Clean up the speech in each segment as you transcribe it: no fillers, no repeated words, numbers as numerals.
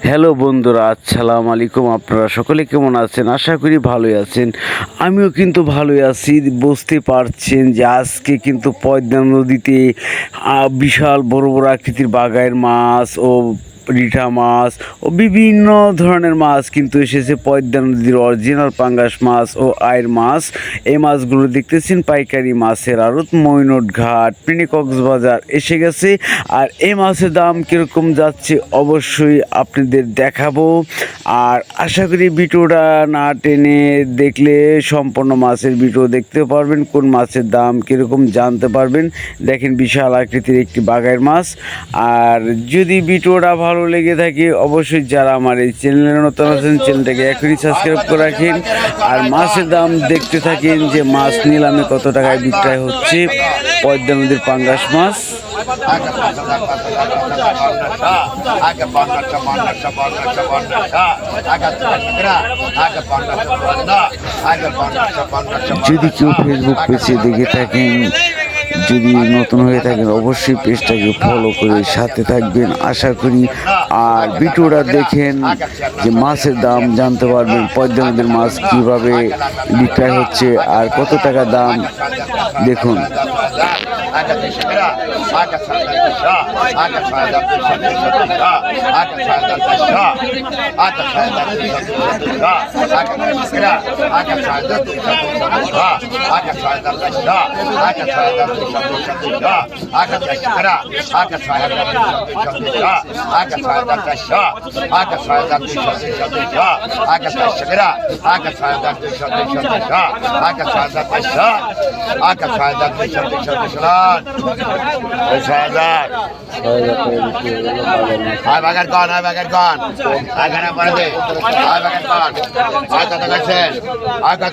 Hello বন্ধুরা, আসসালামু আলাইকুম। আপনারা সকলে কেমন আছেন? আশা করি ভালোই আছেন। আমিও কিন্তু ভালোই আছি। বুঝতে পারছেন যে আজকে কিন্তু পদ্মা নদীতে বিশাল বড় বড় আকৃতির বাগায়ের মাছ ও রিঠা মাছ ও বিভিন্ন ধরনের মাছ কিন্তু এসেছে। পদ্মা নদীর অরিজিনাল পাঙ্গাস মাছ ও আয়ের মাছ। এই মাছগুলো দেখতেছেন পাইকারি মাছের আড়ত মৈনট ঘাট মিনি কক্সবাজার এসে গেছে। আর এই মাছের দাম কীরকম যাচ্ছে অবশ্যই আপনাদের দেখাবো। আর আশা করি ভিডিওটা না টেনে দেখলে সম্পূর্ণ মাছের ভিডিও দেখতে পারবেন, কোন মাছের দাম কীরকম জানতে পারবেন। দেখেন বিশাল আকৃতির একটি বাগায়ের মাছ। আর যদি ভিডিওটা ভালো লেগে থাকে অবশ্যই যারা আমার এই চ্যানেলে নতুন আছেন চ্যানেলটাকে এখনই সাবস্ক্রাইব করে রাখেন। আর মাছের দাম দেখতে থাকেন যে মাছ নিলামে কত টাকায় বিক্রয় হচ্ছে পদ্মা নদীর পাঙ্গাস মাছ। যদি কেউ ফেসবুক পেজে দেখে থাকেন, যদি নতুন হয়ে থাকেন অবশ্যই পেজটাকে ফলো করে সাথে থাকবেন আশা করি। আর ভিডিওটা দেখেন যে মাছের দাম জানতে পারবেন, পদ্মা নদীর মাছ কীভাবে বিক্রয় হচ্ছে আর কত টাকা দাম দেখুন। বাগার কন বাগার কন এখানে পরে দে বাগার কন কত গেছেন কত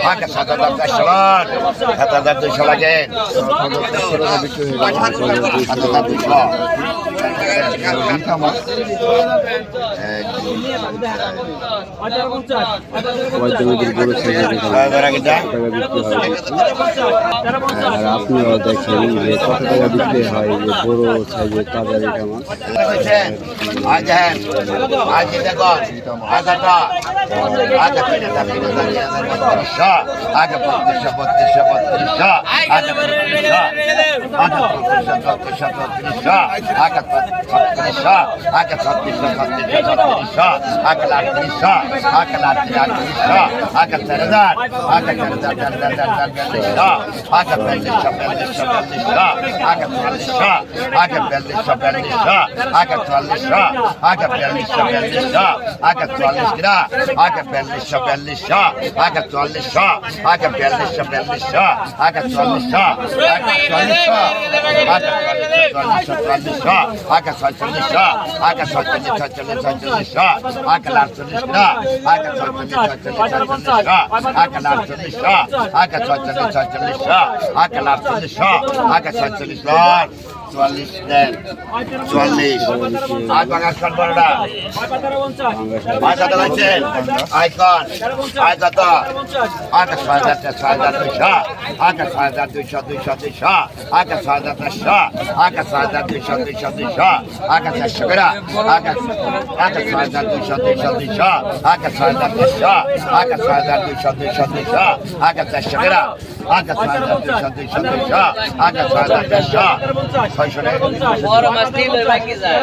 আগে 1555 আগে 7,200 লাগে আপনিও দেখেন যে কত টাকা বিক্রি হয় যে বড় সাইজের তাজা রিঠা মাছ। 600 টাকা বড় মাছ তিন লই বাকি যায়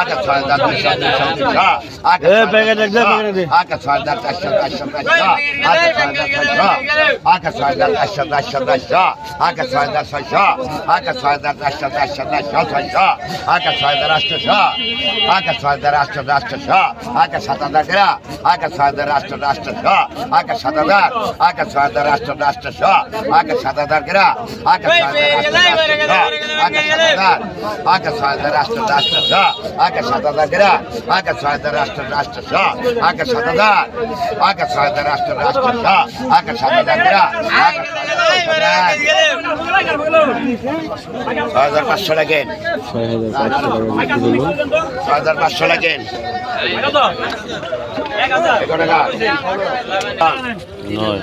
আগে 6200 আগে প্যাকেট একদম আগে 6400 আগে 6400 আগে 6400 আগে 6600 আগে 6400 আগে 6800 আগে 6800 আগে 7000 টাকা আগে 6800 আগে 7000 আগে 6800 আগে 7000 টাকা আগে 6800 আগে 7000 আগে 6800 আগে 7000 টাকা আগে 6800 আগে 7000 আগে 6800 আগে 7000 টাকা আগে 6500 লাগেন 6500 লাগেন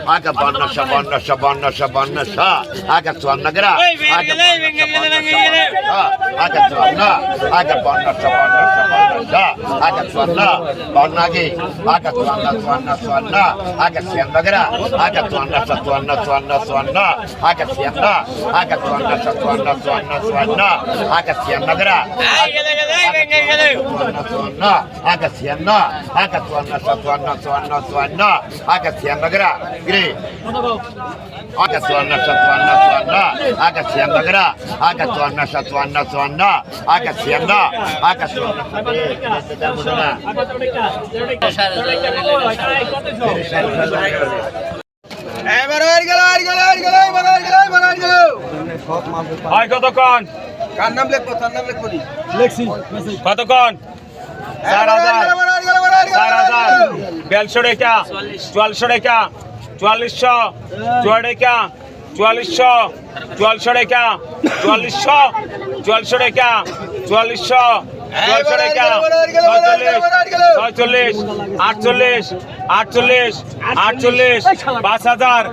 আগে 5200 আগে 54 গ্রা আগে 54 আগে 54 আগে 5200 আগে 54 আগে আগে 54 আগে 56 গ্রা আগে 54 আগে 56 আগে 54 আগে 56 গ্রা আগে 56 আগে 54 আগে 56 গ্রা গ্রে আগে 54 আগে 56 গ্রা আগে 54 আগে 56 আগে হয় কতক্ষণ কার নাম লিখবো তার নাম লিখবো নি কতক্ষণ 4000 4200 টাকা 4400 টাকা 4400 টাকা 4400 টাকা 4400 টাকা 4400 টাকা 46 48 5000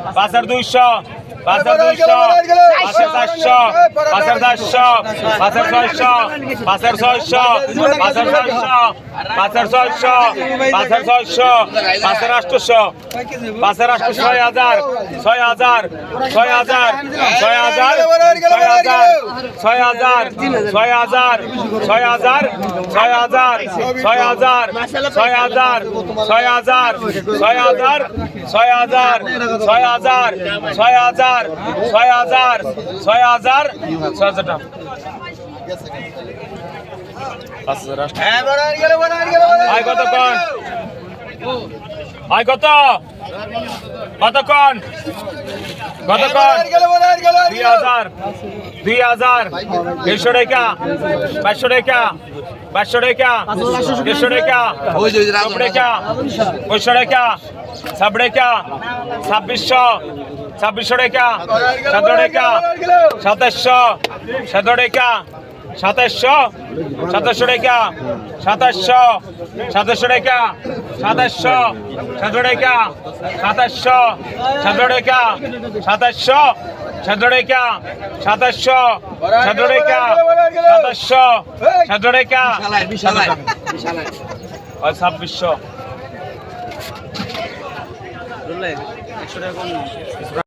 5200 5400 5400 5600 5600 আয় কতক্ষণ আয় কত কতক্ষণ কতক্ষণ 2000 দেড়শো টাকা 500 টাকা 500 টাকা 150 টাকা 100 টাকা 500 টাকা 100 টাকা 2600 টাকা 17 টাকা 2700 টাকা 2700 টাকা 2700 টাকা 2700 টাকা 2700 টাকা 2700 টাকা 2700 টাকা 2700 টাকা 2700 টাকা 2600